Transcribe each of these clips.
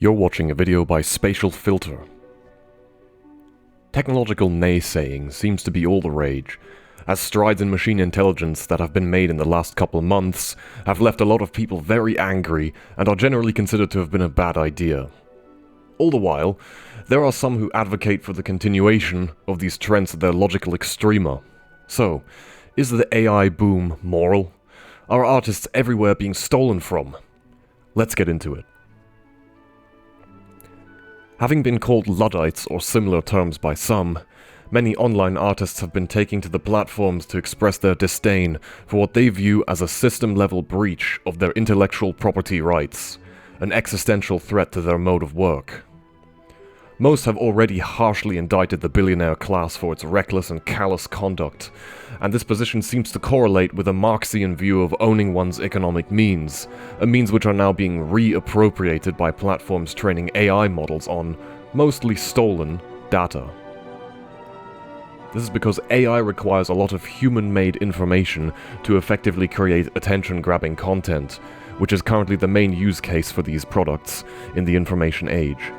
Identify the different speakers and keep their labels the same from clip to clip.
Speaker 1: You're watching a video by Spatial Filter. Technological naysaying seems to be all the rage, as strides in machine intelligence that have been made in the last couple months have left a lot of people very angry and are generally considered to have been a bad idea. All the while, there are some who advocate for the continuation of these trends at their logical extrema. So, is the AI boom moral? Are artists everywhere being stolen from? Let's get into it. Having been called Luddites or similar terms by some, many online artists have been taking to the platforms to express their disdain for what they view as a system-level breach of their intellectual property rights, an existential threat to their mode of work. Most have already harshly indicted the billionaire class for its reckless and callous conduct, and this position seems to correlate with a Marxian view of owning one's economic means, a means which are now being reappropriated by platforms training AI models on, mostly stolen, data. This is because AI requires a lot of human-made information to effectively create attention-grabbing content, which is currently the main use case for these products in the information age.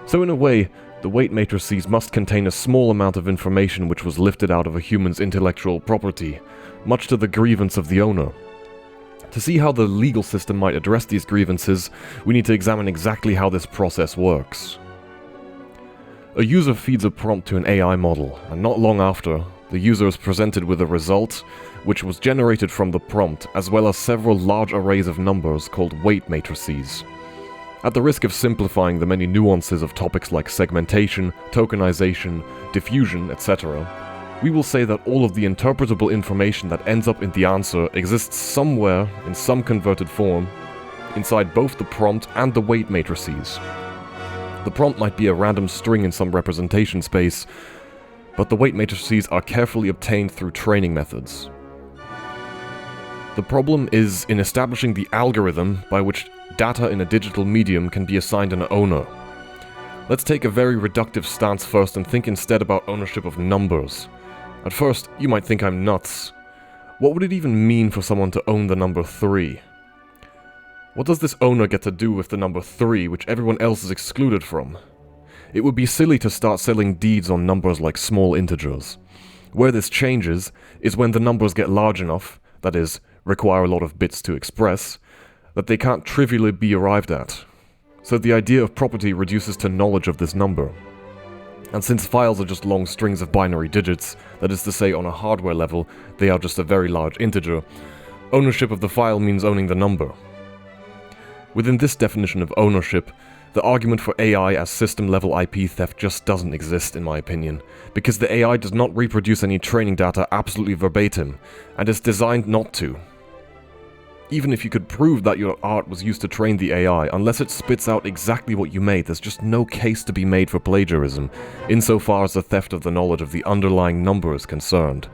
Speaker 1: So in a way, the weight matrices must contain a small amount of information which was lifted out of a human's intellectual property, much to the grievance of the owner. To see how the legal system might address these grievances, we need to examine exactly how this process works. A user feeds a prompt to an AI model, and not long after, the user is presented with a result, which was generated from the prompt, as well as several large arrays of numbers called weight matrices. At the risk of simplifying the many nuances of topics like segmentation, tokenization, diffusion, etc., we will say that all of the interpretable information that ends up in the answer exists somewhere, in some converted form, inside both the prompt and the weight matrices. The prompt might be a random string in some representation space, but the weight matrices are carefully obtained through training methods. The problem is in establishing the algorithm by which data in a digital medium can be assigned an owner. Let's take a very reductive stance first and think instead about ownership of numbers. At first, you might think I'm nuts. What would it even mean for someone to own the number 3? What does this owner get to do with the number 3, which everyone else is excluded from? It would be silly to start selling deeds on numbers like small integers. Where this changes is when the numbers get large enough, that is, require a lot of bits to express, that they can't trivially be arrived at. So the idea of property reduces to knowledge of this number. And since files are just long strings of binary digits, that is to say on a hardware level, they are just a very large integer, ownership of the file means owning the number. Within this definition of ownership, the argument for AI as system-level IP theft just doesn't exist, in my opinion, because the AI does not reproduce any training data absolutely verbatim, and is designed not to. Even if you could prove that your art was used to train the AI, unless it spits out exactly what you made, there's just no case to be made for plagiarism, insofar as the theft of the knowledge of the underlying number is concerned.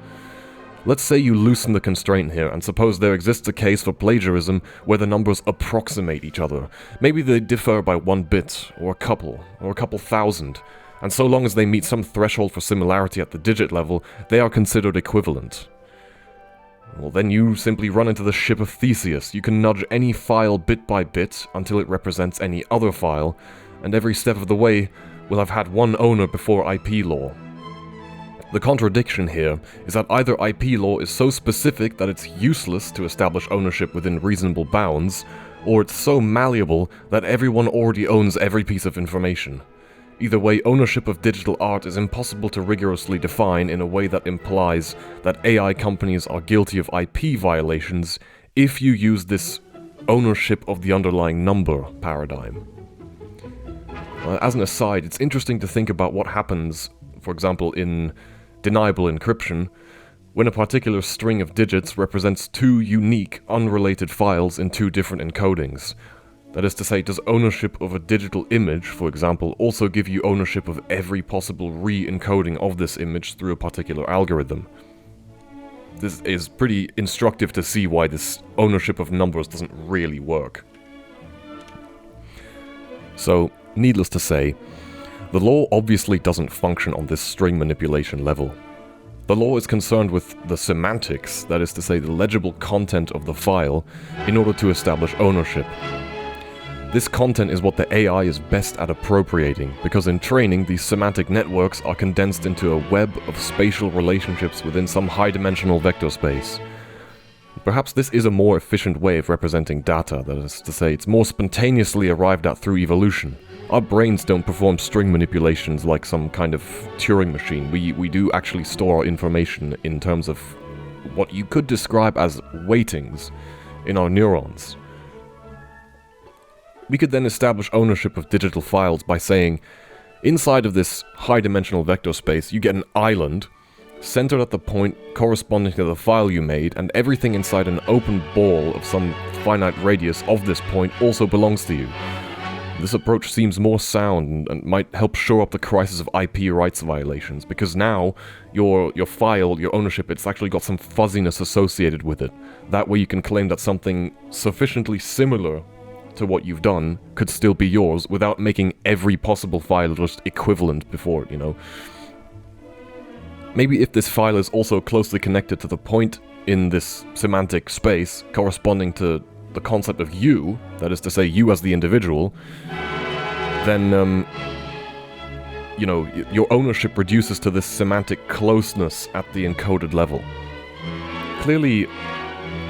Speaker 1: Let's say you loosen the constraint here, and suppose there exists a case for plagiarism where the numbers approximate each other. Maybe they differ by 1 bit, or a couple thousand, and so long as they meet some threshold for similarity at the digit level, they are considered equivalent. Well, then you simply run into the ship of Theseus. You can nudge any file bit by bit until it represents any other file, and every step of the way will have had one owner before IP law. The contradiction here is that either IP law is so specific that it's useless to establish ownership within reasonable bounds, or it's so malleable that everyone already owns every piece of information. Either way, ownership of digital art is impossible to rigorously define in a way that implies that AI companies are guilty of IP violations if you use this ownership of the underlying number paradigm. As an aside, it's interesting to think about what happens, for example, in deniable encryption, when a particular string of digits represents 2 unique, unrelated files in 2 different encodings. That is to say, does ownership of a digital image, for example, also give you ownership of every possible re-encoding of this image through a particular algorithm? This is pretty instructive to see why this ownership of numbers doesn't really work. So, needless to say, the law obviously doesn't function on this string manipulation level. The law is concerned with the semantics, that is to say the legible content of the file, in order to establish ownership. This content is what the AI is best at appropriating, because in training, these semantic networks are condensed into a web of spatial relationships within some high-dimensional vector space. Perhaps this is a more efficient way of representing data, that is to say, it's more spontaneously arrived at through evolution. Our brains don't perform string manipulations like some kind of Turing machine. We do actually store our information in terms of what you could describe as weightings in our neurons. We could then establish ownership of digital files by saying, inside of this high-dimensional vector space, you get an island centered at the point corresponding to the file you made, and everything inside an open ball of some finite radius of this point also belongs to you. This approach seems more sound and might help shore up the crisis of IP rights violations, because now your file, your ownership, it's actually got some fuzziness associated with it. That way you can claim that something sufficiently similar to what you've done could still be yours without making every possible file just equivalent before it, you know. Maybe if this file is also closely connected to the point in this semantic space corresponding to the concept of you, that is to say you as the individual, then, you know, your ownership reduces to this semantic closeness at the encoded level. Clearly,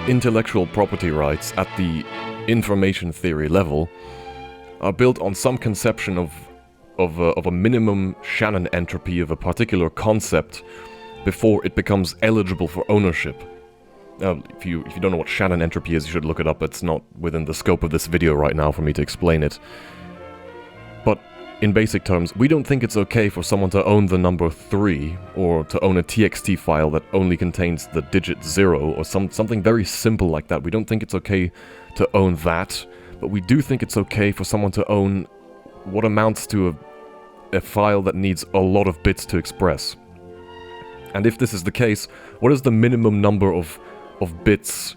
Speaker 1: intellectual property rights at the information theory level are built on some conception of a minimum Shannon entropy of a particular concept before it becomes eligible for ownership. If you don't know what Shannon entropy is, you should look it up. It's not within the scope of this video right now for me to explain it. But in basic terms, we don't think it's okay for someone to own the number 3, or to own a TXT file that only contains the digit 0, or something very simple like that. We don't think it's okay to own that, but we do think it's okay for someone to own what amounts to a file that needs a lot of bits to express. And if this is the case, what is the minimum number of bits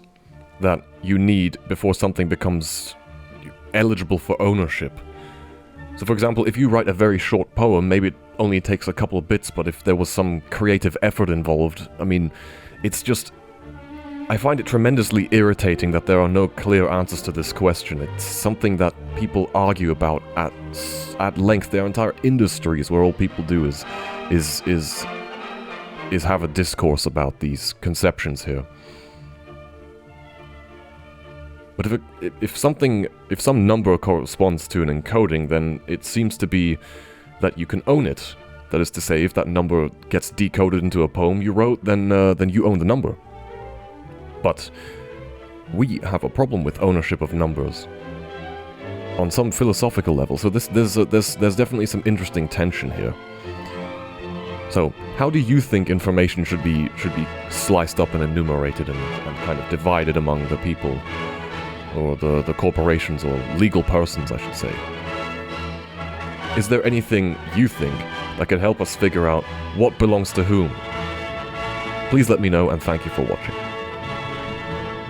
Speaker 1: that you need before something becomes eligible for ownership? So for example, if you write a very short poem, maybe it only takes a couple of bits, but if there was some creative effort involved, I mean, it's just... I find it tremendously irritating that there are no clear answers to this question. It's something that people argue about at length. There are entire industries where all people do is have a discourse about these conceptions here. But if some number corresponds to an encoding, then it seems to be that you can own it. That is to say, if that number gets decoded into a poem you wrote, then you own the number. But we have a problem with ownership of numbers on some philosophical level. So there's definitely some interesting tension here. So, how do you think information should be sliced up and enumerated and kind of divided among the people, or the corporations, or legal persons, I should say? Is there anything you think that could help us figure out what belongs to whom? Please let me know, and thank you for watching.